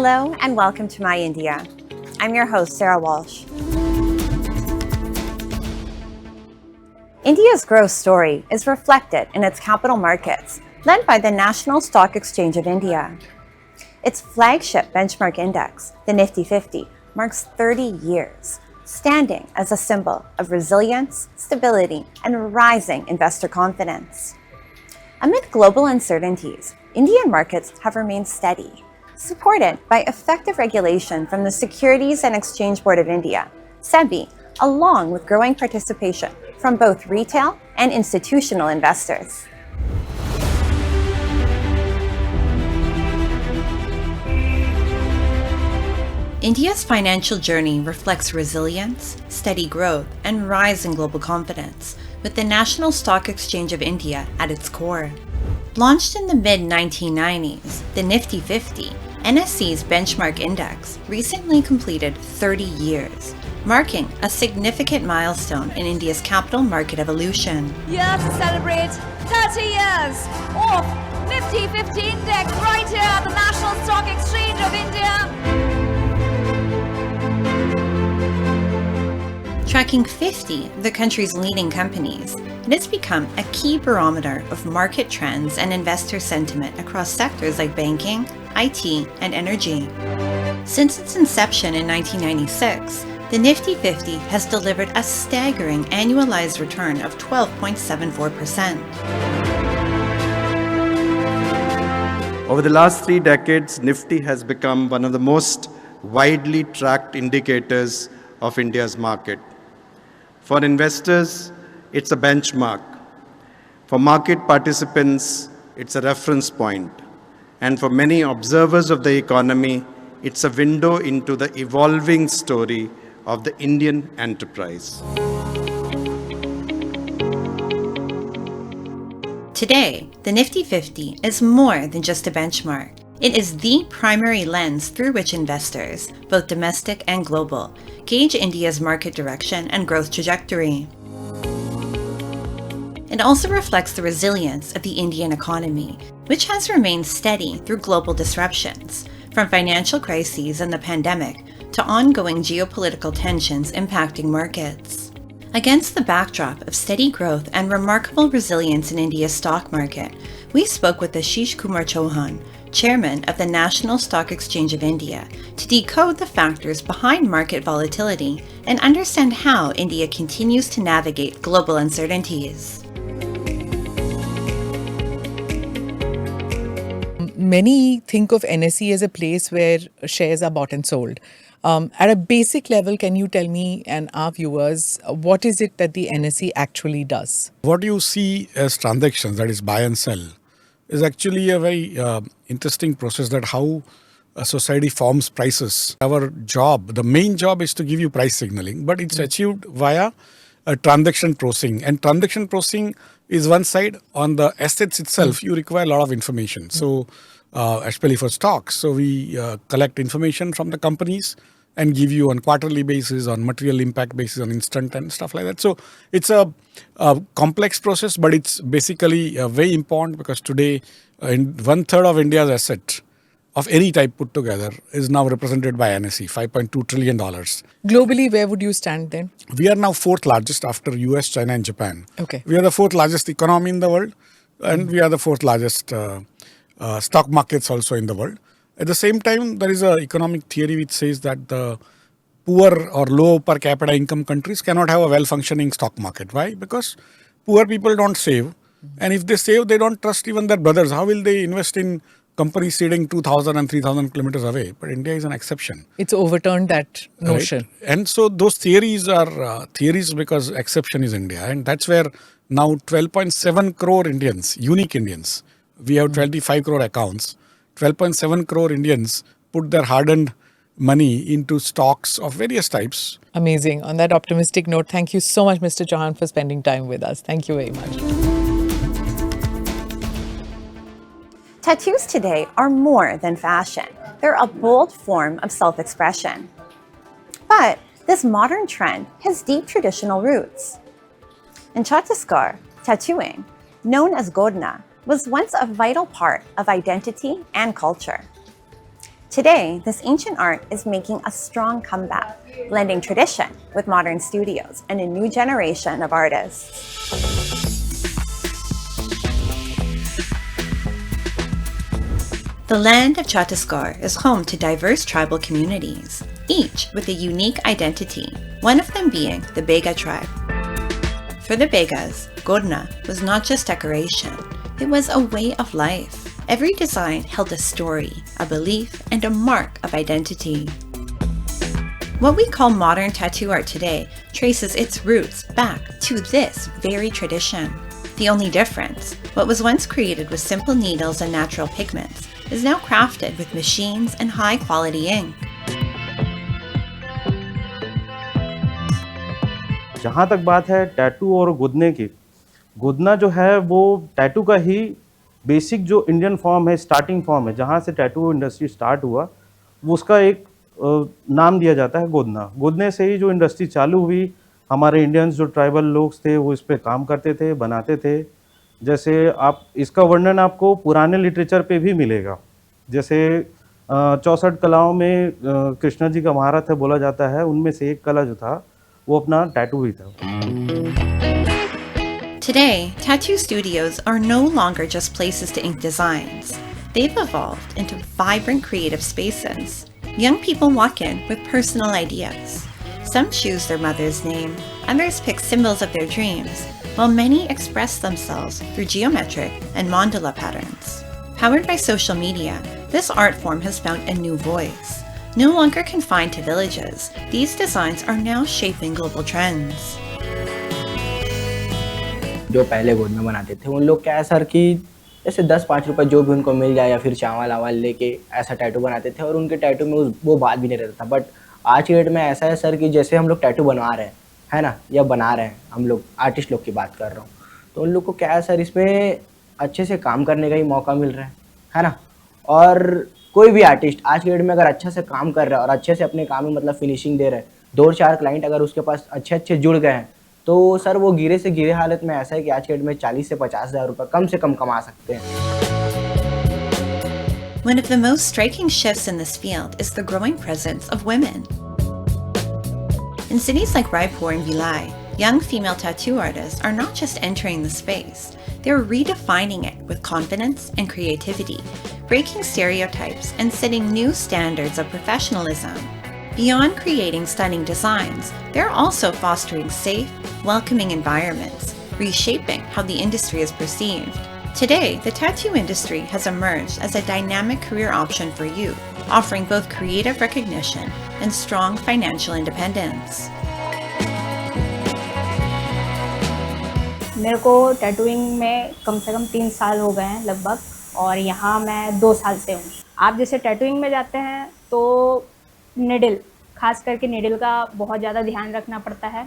Hello and welcome to My India. I'm your host, Sarah Walsh. India's growth story is reflected in its capital markets, led by the National Stock Exchange of India. Its flagship benchmark index, the Nifty50, marks 30 years, standing as a symbol of resilience, stability, and rising investor confidence. Amid global uncertainties, Indian markets have remained steady, supported by effective regulation from the Securities and Exchange Board of India, SEBI, along with growing participation from both retail and institutional investors. India's financial journey reflects resilience, steady growth, and rising global confidence, with the National Stock Exchange of India at its core. Launched in the mid-1990s, the Nifty50, NSE's benchmark index, recently completed 30 years, marking a significant milestone in India's capital market evolution. Here to celebrate 30 years of Nifty50 index right here at the National Stock Exchange of India. Tracking 50 of the country's leading companies, it has become a key barometer of market trends and investor sentiment across sectors like banking, IT, and energy. Since its inception in 1996, the Nifty50 has delivered a staggering annualized return of 12.74%. Over the last 3 decades, Nifty has become one of the most widely tracked indicators of India's market. For investors, it's a benchmark. For market participants, it's a reference point. And for many observers of the economy, it's a window into the evolving story of the Indian enterprise. Today, the Nifty50 is more than just a benchmark. It is the primary lens through which investors, both domestic and global, gauge India's market direction and growth trajectory. It also reflects the resilience of the Indian economy, which has remained steady through global disruptions, from financial crises and the pandemic to ongoing geopolitical tensions impacting markets. Against the backdrop of steady growth and remarkable resilience in India's stock market, we spoke with Ashish Kumar Chauhan, Chairman of the National Stock Exchange of India, to decode the factors behind market volatility and understand how India continues to navigate global uncertainties. Many think of NSE as a place where shares are bought and sold. At a basic level, can you tell me and our viewers, what is it that the NSE actually does? What you see as transactions, that is buy and sell, is actually a very interesting process that how a society forms prices. Our job, the main job is to give you price signaling, but it's achieved via a transaction processing. And transaction processing is one side. On the assets itself, you require a lot of information. So, especially for stocks, so we collect information from the companies and give you on quarterly basis, on material impact basis, on instant and stuff like that. So it's a complex process, but it's basically very important because today 1/3 of India's asset of any type put together is now represented by NSE, $5.2 trillion. Globally, where would you stand then? We are now 4th largest after US, China and Japan. Okay. We are the 4th largest economy in the world and we are the 4th largest stock markets also in the world. At the same time, there is an economic theory which says that the poor or low per capita income countries cannot have a well-functioning stock market. Why? Because poor people don't save. And if they save, they don't trust even their brothers. How will they invest in companies sitting 2,000 and 3,000 kilometers away? But India is an exception. It's overturned that notion. Right? And so those theories are theories because exception is India. And that's where now 12.7 crore Indians, unique Indians, we have 25 crore accounts. 12.7 crore Indians put their hard-earned money into stocks of various types. Amazing. On that optimistic note, thank you so much, Mr. Chauhan, for spending time with us. Thank you very much. Tattoos today are more than fashion. They're a bold form of self-expression. But this modern trend has deep traditional roots. In Chhattisgarh, tattooing, known as Godna, was once a vital part of identity and culture. Today, this ancient art is making a strong comeback, blending tradition with modern studios and a new generation of artists. The land of Chhattisgarh is home to diverse tribal communities, each with a unique identity, one of them being the Bega tribe. For the Begas, Godna was not just decoration, it was a way of life. Every design held a story, a belief, and a mark of identity. What we call modern tattoo art today traces its roots back to this very tradition. The only difference, what was once created with simple needles and natural pigments, is now crafted with machines and high-quality ink. जहाँ तक बात है tattoo और गुदने की, गुदना जो है वो tattoo का ही बेसिक जो इंडियन फॉर्म है, स्टार्टिंग फॉर्म है, जहाँ से टैटू इंडस्ट्री स्टार्ट हुआ, वो उसका एक नाम दिया जाता है गुदना। गुदने से ही जो इंडस्ट्री चालू हुई, हमारे इंडियंस जो ट्राइबल लोग थे वो इस पे काम करते थे, बनाते थे। जैसे आप इसका वर्णन आपको पुराने लिटरेचर पे भी मिलेगा। जैसे 64 कलाओं में कृष्णा जी का महारथ है बोला जाता है, उनमें से एक कला जो था वो अपना टैटू ही था। Today, tattoo studios are no longer just places to ink designs. They've evolved into vibrant creative spaces. Young people walk in with personal ideas. Some choose their mother's name, others pick symbols of their dreams, while many express themselves through geometric and mandala patterns. Powered by social media, this art form has found a new voice. No longer confined to villages, these designs are now shaping global trends. जो पहले गोद में बनाते थे उन लोग क्या है सर कि जैसे 10-5 रुपए जो भी उनको मिल जाए या फिर चावल आवाल लेके ऐसा टैटू बनाते थे और उनके टैटू में वो बात भी नहीं रहता था। बट आज के डेट में ऐसा है सर कि जैसे हम लोग टैटू बनवा रहे हैं, है ना, या बना रहे हैं, हम लोग आर्टिस्ट लोग की बात कर रहा हूँ, तो उन लोग को क्या है सर इसमें अच्छे से काम करने का ही मौका मिल रहा है ना। और कोई भी आर्टिस्ट आज के डेट में अगर अच्छा से काम कर रहा है और अच्छे से अपने काम में मतलब फिनिशिंग दे रहे हैं, 2-4 क्लाइंट अगर उसके पास अच्छे जुड़ गए हैं, तो सर वो गिरे से गिरे हालत में ऐसा है कि आज के डेट में 40 से 50 हज़ार रुपये कम से कम कमा सकते हैं। One of the most striking shifts in this field is the growing presence of women. In cities like Raipur and Bhilai, young female tattoo artists are not just entering the space, they're redefining it with confidence and creativity, breaking stereotypes and setting new standards of professionalism. Beyond creating stunning designs, they're also fostering safe, welcoming environments, reshaping how the industry is perceived. Today, the tattoo industry has emerged as a dynamic career option for youth, offering both creative recognition and strong financial independence. मेरे को tattooing में कम से कम 3 साल हो गए हैं लगभग, और यहाँ मैं 2 साल से हूँ। आप जैसे टैटूइंग में जाते हैं तो निडल, खास करके निडल का बहुत ज़्यादा ध्यान रखना पड़ता है।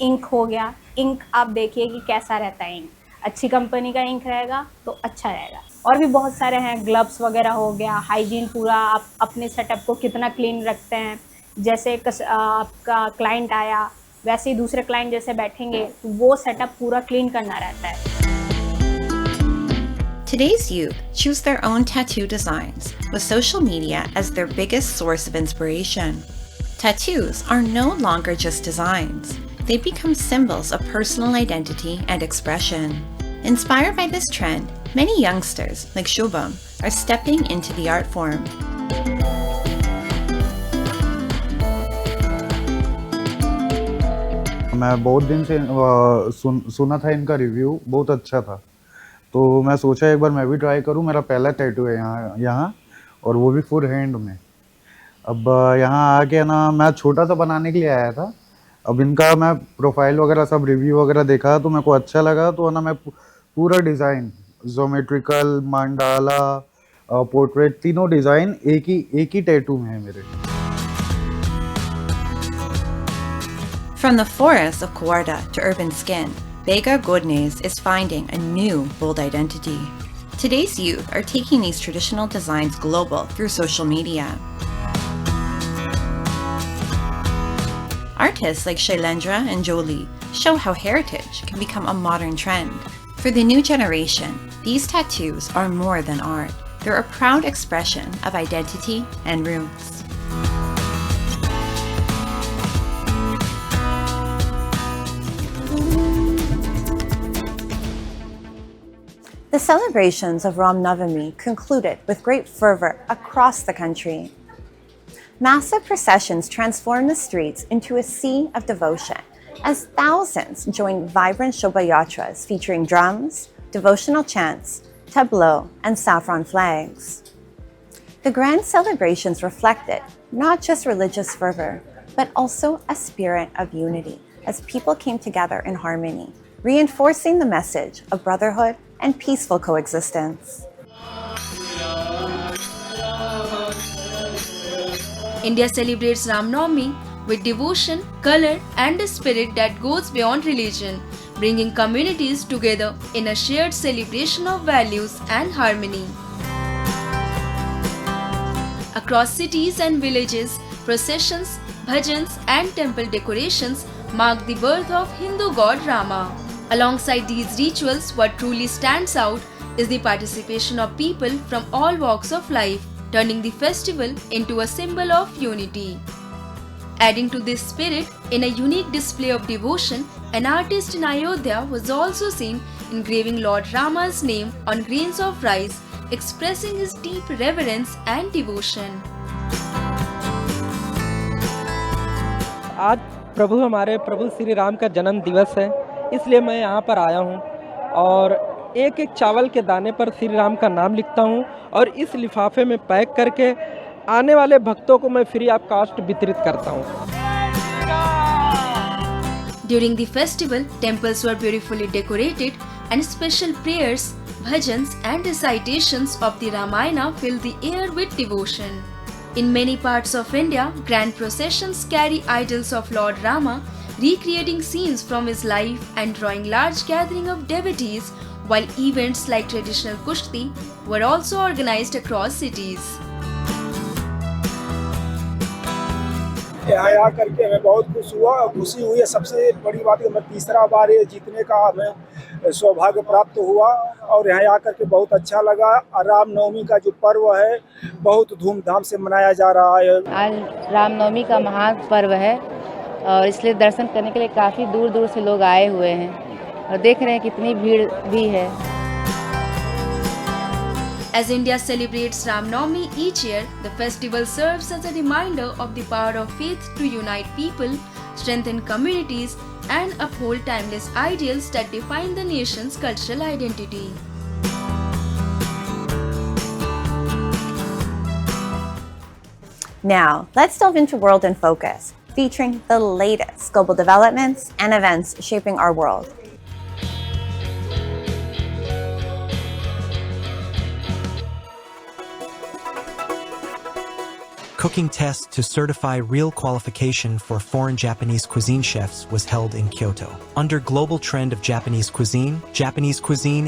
इंक हो गया, इंक आप देखिए कि कैसा रहता है। इंक अच्छी कंपनी का इंक रहेगा तो अच्छा रहेगा। और भी बहुत सारे हैं, ग्लव्स वगैरह हो गया, हाइजीन पूरा, आप अपने सेटअप को कितना क्लीन रखते हैं। जैसे आपका क्लाइंट आया, वैसे ही दूसरे क्लाइंट जैसे बैठेंगे तो वो सेटअप पूरा क्लीन करना रहता है। Today's youth choose their own tattoo designs, with social media as their biggest source of inspiration. Tattoos are no longer just designs. They become symbols of personal identity and expression. Inspired by this trend, many youngsters, like Shubham, are stepping into the art form. मैं बहुत दिन से सुना था इनका review, बहुत अच्छा था, तो मैं सोचा एक बार मैं भी ट्राई करूं। मेरा पहला टैटू है यहाँ और वो भी फुल हैंड में। अब यहाँ आके ना मैं छोटा सा बनाने के लिए आया था। अब इनका मैं प्रोफाइल वगैरह सब रिव्यू वगैरह देखा तो मेरे को अच्छा लगा, तो ना मैं पूरा डिज़ाइन, ज्योमेट्रिकल, मंडाला, पोर्ट्रेट, तीनों डिज़ाइन एक ही टैटू में है मेरे। From the forests of Kawarda to urban skin, Bega Godnes is finding a new, bold identity. Today's youth are taking these traditional designs global through social media. Artists like Shailendra and Jolie show how heritage can become a modern trend. For the new generation, these tattoos are more than art. They're a proud expression of identity and roots. The celebrations of Ram Navami concluded with great fervor across the country. Massive processions transformed the streets into a sea of devotion as thousands joined vibrant Shobha-yatras featuring drums, devotional chants, tableaux, and saffron flags. The grand celebrations reflected not just religious fervor, but also a spirit of unity as people came together in harmony, reinforcing the message of brotherhood and peaceful coexistence. India celebrates Ram Navami with devotion, color, and a spirit that goes beyond religion, bringing communities together in a shared celebration of values and harmony. Across cities and villages, processions, bhajans, and temple decorations mark the birth of Hindu god Rama. Alongside these rituals, what truly stands out is the participation of people from all walks of life, turning the festival into a symbol of unity. Adding to this spirit, in a unique display of devotion, an artist in Ayodhya was also seen engraving Lord Rama's name on grains of rice, expressing his deep reverence and devotion. आज हमारे प्रभु श्री राम का जन्म दिवस है, इसलिए मैं यहाँ पर आया हूँ और एक एक चावल के दाने पर श्री राम का नाम लिखता हूँ और इस लिफाफे में पैक करके आने वाले भक्तों को मैं फ्री ऑफ कॉस्ट वितरित करता हूँ. During the festival, temples were beautifully decorated and special prayers, bhajans and recitations of the Ramayana filled the air with devotion. In many parts of India, grand processions carry idols of Lord Rama, recreating scenes from his life and drawing large gathering of devotees, while events like traditional kushti were also organized across cities. यहाँ करके हमें बहुत खुशी हुई है. सबसे बड़ी बात है मैं तीसरा बार ये जीतने का हमें सौभाग्य प्राप्त हुआ और यहाँ आकर के बहुत अच्छा लगा. राम नवमी का जो पर्व है बहुत धूमधाम से मनाया जा रहा है. आज राम नवमी का महान पर्व है और इसलिए दर्शन करने के लिए काफ़ी दूर दूर से लोग आए हुए हैं और देख रहे हैं कितनी भीड़ भी है. As India celebrates Ram Navami each year, the festival serves as a reminder of the power of faith to unite people, strengthen communities, and uphold timeless ideals that define the nation's cultural identity. Now, let's delve into World in Focus, featuring the latest global developments and events shaping our world. Cooking test to certify real qualification for foreign Japanese cuisine chefs was held in Kyoto. Under global trend of Japanese Cuisine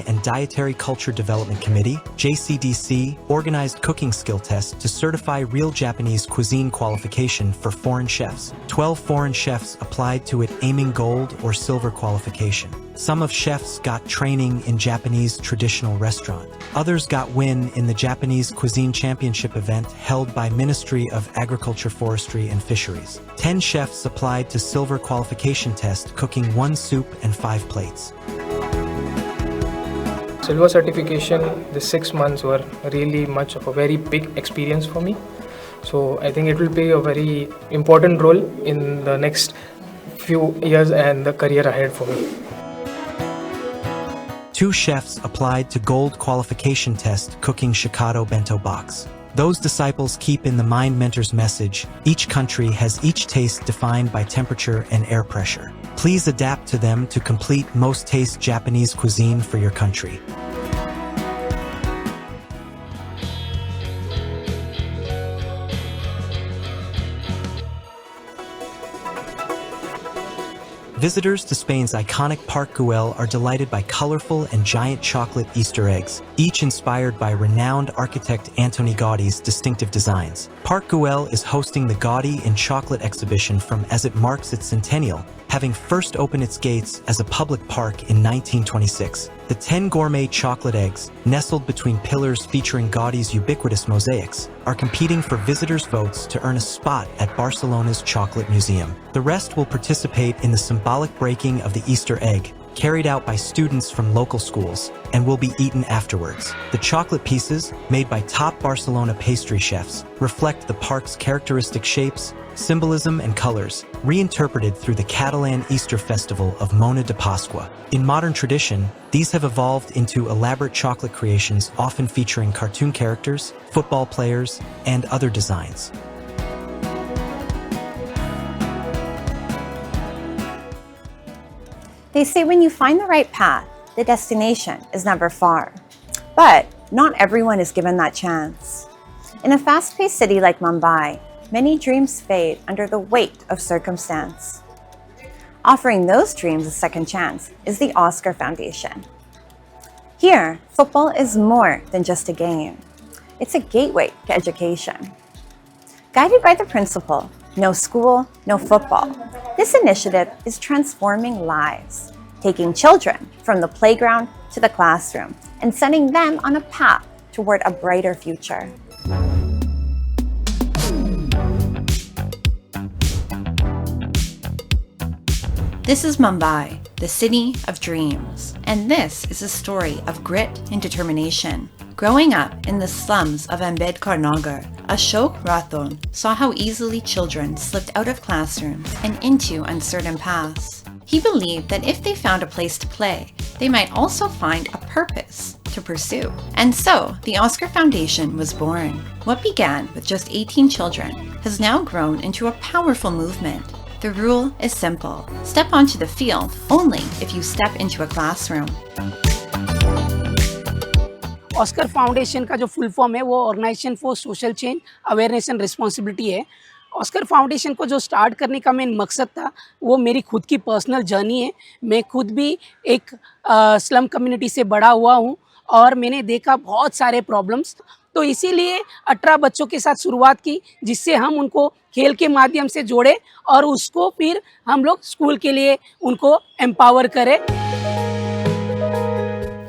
and Dietary Culture Development Committee, JCDC, organized cooking skill tests to certify real Japanese cuisine qualification for foreign chefs. 12 foreign chefs applied to it aiming gold or silver qualification. Some of chefs got training in Japanese traditional restaurant. Others got win in the Japanese Cuisine Championship event held by Ministry of Agriculture, Forestry and Fisheries. 10 chefs applied to silver qualification test cooking 1 soup and 5 plates. Silver certification, the 6 months were really much of a very big experience for me. So I think it will play a very important role in the next few years and the career ahead for me. 2 chefs applied to gold qualification test cooking Shikado bento box. Those disciples keep in the mind mentor's message, each country has each taste defined by temperature and air pressure. Please adapt to them to complete most taste Japanese cuisine for your country. Visitors to Spain's iconic Park Güell are delighted by colorful and giant chocolate Easter eggs, each inspired by renowned architect Antoni Gaudi's distinctive designs. Park Güell is hosting the Gaudi in Chocolate exhibition as it marks its centennial, having first opened its gates as a public park in 1926. The 10 gourmet chocolate eggs, nestled between pillars featuring Gaudi's ubiquitous mosaics, are competing for visitors' votes to earn a spot at Barcelona's Chocolate Museum. The rest will participate in the symbolic breaking of the Easter egg, carried out by students from local schools, and will be eaten afterwards. The chocolate pieces, made by top Barcelona pastry chefs, reflect the park's characteristic shapes, symbolism, and colors, reinterpreted through the Catalan Easter festival of Mona de Pasqua. In modern tradition, these have evolved into elaborate chocolate creations often featuring cartoon characters, football players, and other designs. They say when you find the right path, the destination is never far. But not everyone is given that chance. In a fast-paced city like Mumbai, many dreams fade under the weight of circumstance. Offering those dreams a second chance is the Oscar Foundation. Here, football is more than just a game. It's a gateway to education. Guided by the principle, no school, no football, this initiative is transforming lives, taking children from the playground to the classroom and setting them on a path toward a brighter future. This is Mumbai, the city of dreams, and this is a story of grit and determination. Growing up in the slums of Ambedkar Nagar, Ashok Rathod saw how easily children slipped out of classrooms and into uncertain paths. He believed that if they found a place to play, they might also find a purpose to pursue. And so, the Oscar Foundation was born. What began with just 18 children has now grown into a powerful movement. The rule is simple. Step onto the field only if you step into a classroom. Oscar foundation का जो full form है वो organization for social change awareness and responsibility है। Oscar foundation को जो start करने का main मकसद था वो मेरी खुद की पर्सनल जर्नी है। मैं खुद भी एक स्लम कम्युनिटी से बड़ा हुआ हूँ और मैंने देखा बहुत सारे प्रॉब्लम्स, तो इसीलिए 18 बच्चों के साथ शुरुआत की जिससे हम उनको खेल के माध्यम से जोड़े और उसको फिर हम लोग स्कूल के लिए उनको एम्पावर करें।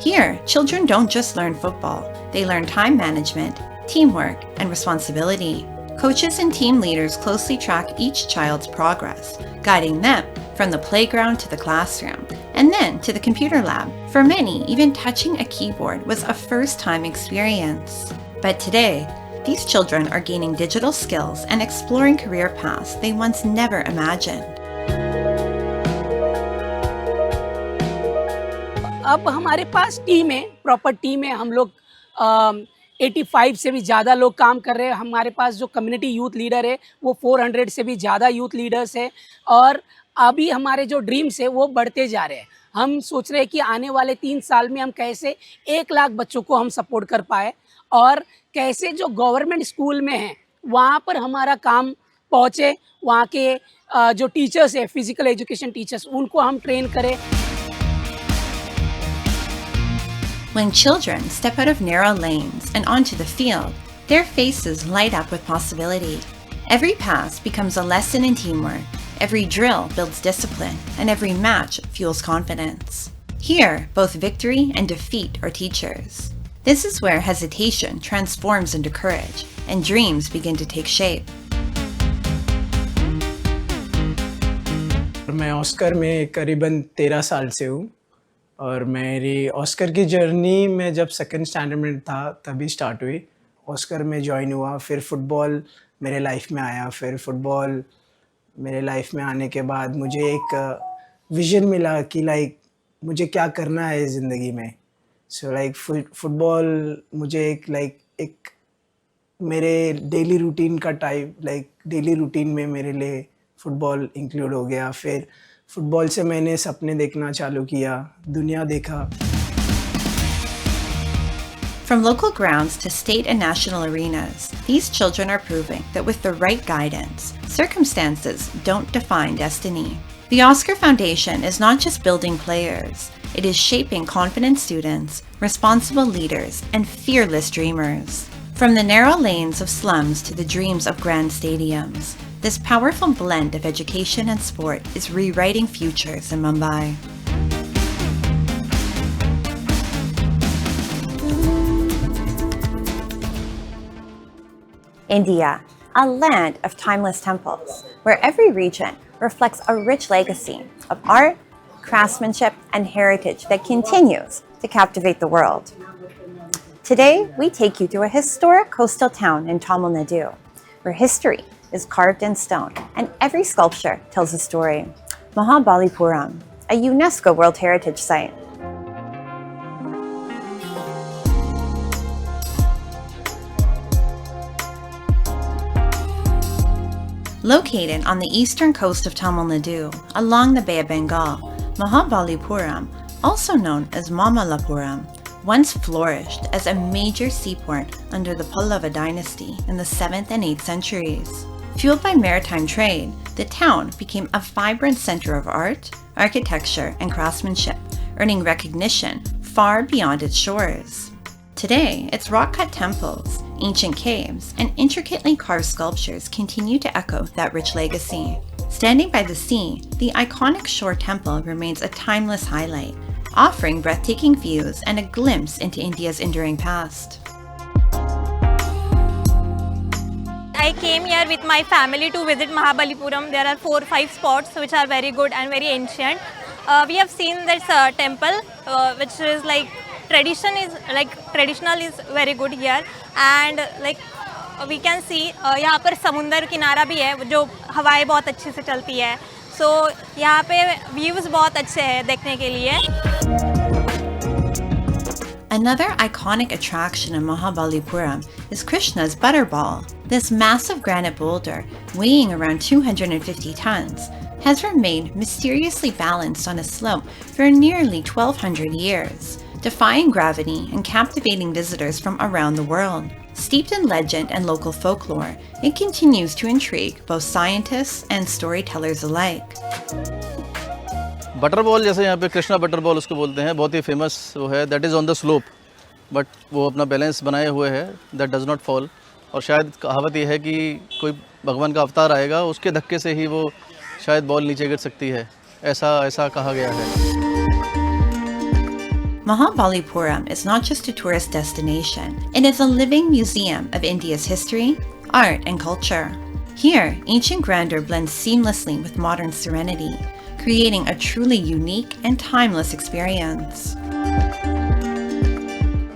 Here, children don't just learn football, they learn time management, teamwork, and responsibility. Coaches and team leaders closely track each child's progress, guiding them from the playground to the classroom, and then to the computer lab. For many, even touching a keyboard was a first-time experience. But today, these children are gaining digital skills and exploring career paths they once never imagined. अब हमारे पास team है, proper team है। हम लोग 85 से भी ज़्यादा लोग काम कर रहे हैं। हमारे पास जो कम्युनिटी यूथ लीडर है वो 400 से भी ज़्यादा यूथ लीडर्स है और अभी हमारे जो ड्रीम्स है वो बढ़ते जा रहे हैं। हम सोच रहे हैं कि आने वाले 3 साल में हम कैसे 1 लाख बच्चों को हम सपोर्ट कर पाए और कैसे जो गवर्नमेंट स्कूल में हैं वहाँ पर हमारा काम पहुँचे, वहाँ के जो टीचर्स है, फिजिकल एजुकेशन टीचर्स, उनको हम ट्रेन करें। When children step out of narrow lanes and onto the field, their faces light up with possibility. Every pass becomes a lesson in teamwork, every drill builds discipline, and every match fuels confidence. Here, both victory and defeat are teachers. This is where hesitation transforms into courage, and dreams begin to take shape. मैं Oscar में करीबन 13 साल से हूँ और मेरी Oscar की journey में जब सेकंड स्टैंडर्ड में था तभी स्टार्ट हुई। ऑस्कर में जॉइन हुआ, फिर फुटबॉल मेरे लाइफ में आया। फिर फुटबॉल मेरे लाइफ में आने के बाद मुझे एक विज़न मिला कि लाइक मुझे क्या करना है ज़िंदगी में। सो लाइक फुटबॉल मुझे एक मेरे डेली रूटीन का टाइप, लाइक डेली रूटीन में मेरे लिए फुटबॉल इंक्लूड हो गया। फिर फुटबॉल से मैंने सपने देखना चालू किया, दुनिया देखा। From local grounds to state and national arenas, these children are proving that with the right guidance, circumstances don't define destiny. The Oscar Foundation is not just building players, it is shaping confident students, responsible leaders, and fearless dreamers. From the narrow lanes of slums to the dreams of grand stadiums, this powerful blend of education and sport is rewriting futures in Mumbai. India, a land of timeless temples, where every region reflects a rich legacy of art, craftsmanship, and heritage that continues to captivate the world. Today, we take you to a historic coastal town in Tamil Nadu, where history is carved in stone and every sculpture tells a story. Mahabalipuram, a UNESCO World Heritage Site. Located on the eastern coast of Tamil Nadu, along the Bay of Bengal, Mahabalipuram, also known as Mamallapuram, once flourished as a major seaport under the Pallava dynasty in the 7th and 8th centuries. Fueled by maritime trade, the town became a vibrant center of art, architecture, and craftsmanship, earning recognition far beyond its shores. Today, its rock-cut temples, ancient caves, and intricately carved sculptures continue to echo that rich legacy. Standing by the sea, the iconic shore temple remains a timeless highlight, offering breathtaking views and a glimpse into India's enduring past. I came here with my family to visit Mahabalipuram. There are 4 or 5 spots which are very good and very ancient. We have seen this temple which is like traditional is very good here, and like we can see यहाँ पर समुंदर किनारा भी है जो हवाएं बहुत अच्छे से चलती है, so यहाँ पे views बहुत अच्छे हैं देखने के लिए. Another iconic attraction in Mahabalipuram is Krishna's Butterball. This massive granite boulder, weighing around 250 tons, has remained mysteriously balanced on a slope for nearly 1,200 years, defying gravity and captivating visitors from around the world. Steeped in legend and local folklore, it continues to intrigue both scientists and storytellers alike. Butter ball जैसे यहाँ पे Krishna butter ball उसको बोलते हैं, बहुत ही famous वो है. That is on the slope, but वो अपना बैलेंस बनाए हुए है, दैट डज नॉट फॉल. और शायद कहावत ये है कि कोई भगवान का अवतार आएगा, उसके धक्के से ही वो शायद बॉल नीचे गिर सकती है, ऐसा कहा गया है. Mahabalipuram is not just a tourist destination, it is a living museum of India's history, art, and culture. Here, ancient grandeur blends seamlessly with modern serenity, creating a truly unique and timeless experience.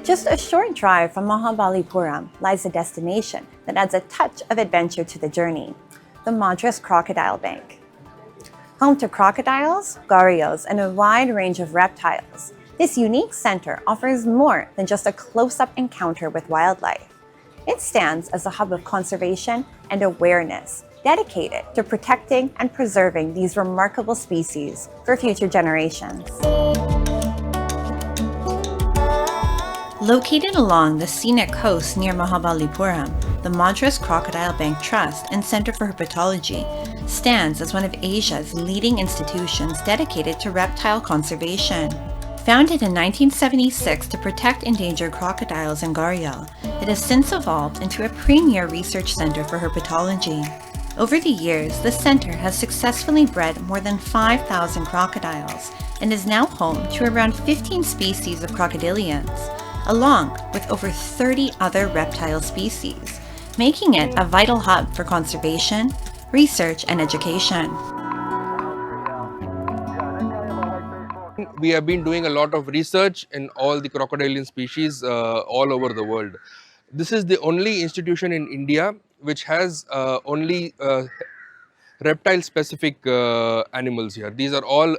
Just a short drive from Mahabalipuram lies a destination that adds a touch of adventure to the journey, the Madras Crocodile Bank. Home to crocodiles, gharials, and a wide range of reptiles, this unique center offers more than just a close-up encounter with wildlife. It stands as a hub of conservation and awareness, dedicated to protecting and preserving these remarkable species for future generations. Located along the scenic coast near Mahabalipuram, the Madras Crocodile Bank Trust and Center for Herpetology stands as one of Asia's leading institutions dedicated to reptile conservation. Founded in 1976 to protect endangered crocodiles and gharial, it has since evolved into a premier research center for herpetology. Over the years, the center has successfully bred more than 5,000 crocodiles and is now home to around 15 species of crocodilians, along with over 30 other reptile species, making it a vital hub for conservation, research, and education. We have been doing a lot of research in all the crocodilian species all over the world. This is the only institution in India which has only reptile specific animals here. These are all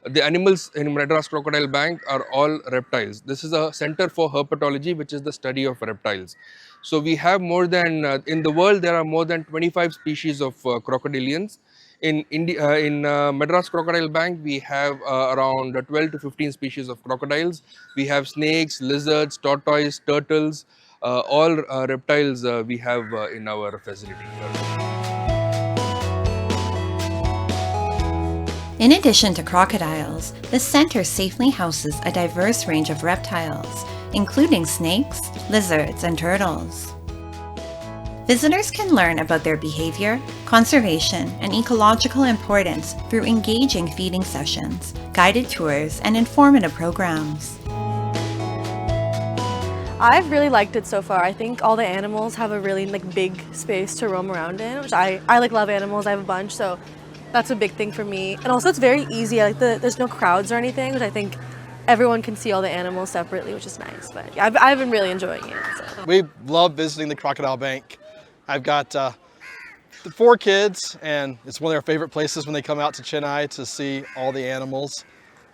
the animals in Madras Crocodile Bank are all reptiles. This is a center for herpetology, which is the study of reptiles. So we have more than in the world there are more than 25 species of crocodilians. In India, in Madras Crocodile Bank, we have around 12 to 15 species of crocodiles. We have snakes, lizards, tortoise, turtles, all reptiles we have in our facility. In addition to crocodiles, the center safely houses a diverse range of reptiles, including snakes, lizards, and turtles. Visitors can learn about their behavior, conservation, and ecological importance through engaging feeding sessions, guided tours, and informative programs. I've really liked it so far. I think all the animals have a really big space to roam around in, which I love animals. I have a bunch, so that's a big thing for me. And also it's very easy. There's no crowds or anything, which I think everyone can see all the animals separately, which is nice. But yeah, I've been really enjoying it. So. We love visiting the Crocodile Bank. I've got the 4 kids, and it's one of their favorite places when they come out to Chennai to see all the animals.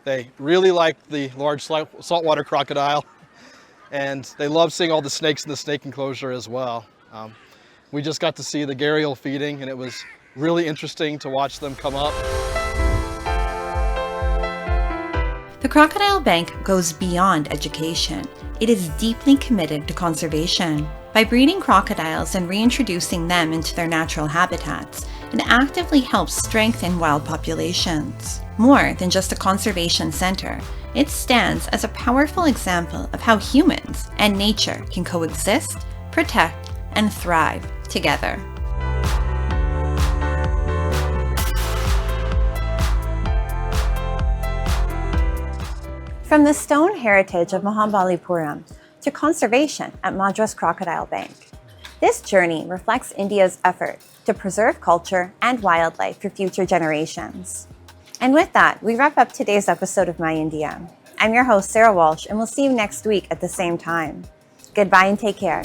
They really like the large saltwater crocodile, and they love seeing all the snakes in the snake enclosure as well. We just got to see the gharial feeding, and it was really interesting to watch them come up. The Crocodile Bank goes beyond education. It is deeply committed to conservation. By breeding crocodiles and reintroducing them into their natural habitats, it actively helps strengthen wild populations. More than just a conservation center, it stands as a powerful example of how humans and nature can coexist, protect, and thrive together. From the stone heritage of Mahabalipuram to conservation at Madras Crocodile Bank, this journey reflects India's effort to preserve culture and wildlife for future generations. And with that, we wrap up today's episode of My India. I'm your host, Sarah Walsh, and we'll see you next week at the same time. Goodbye and take care.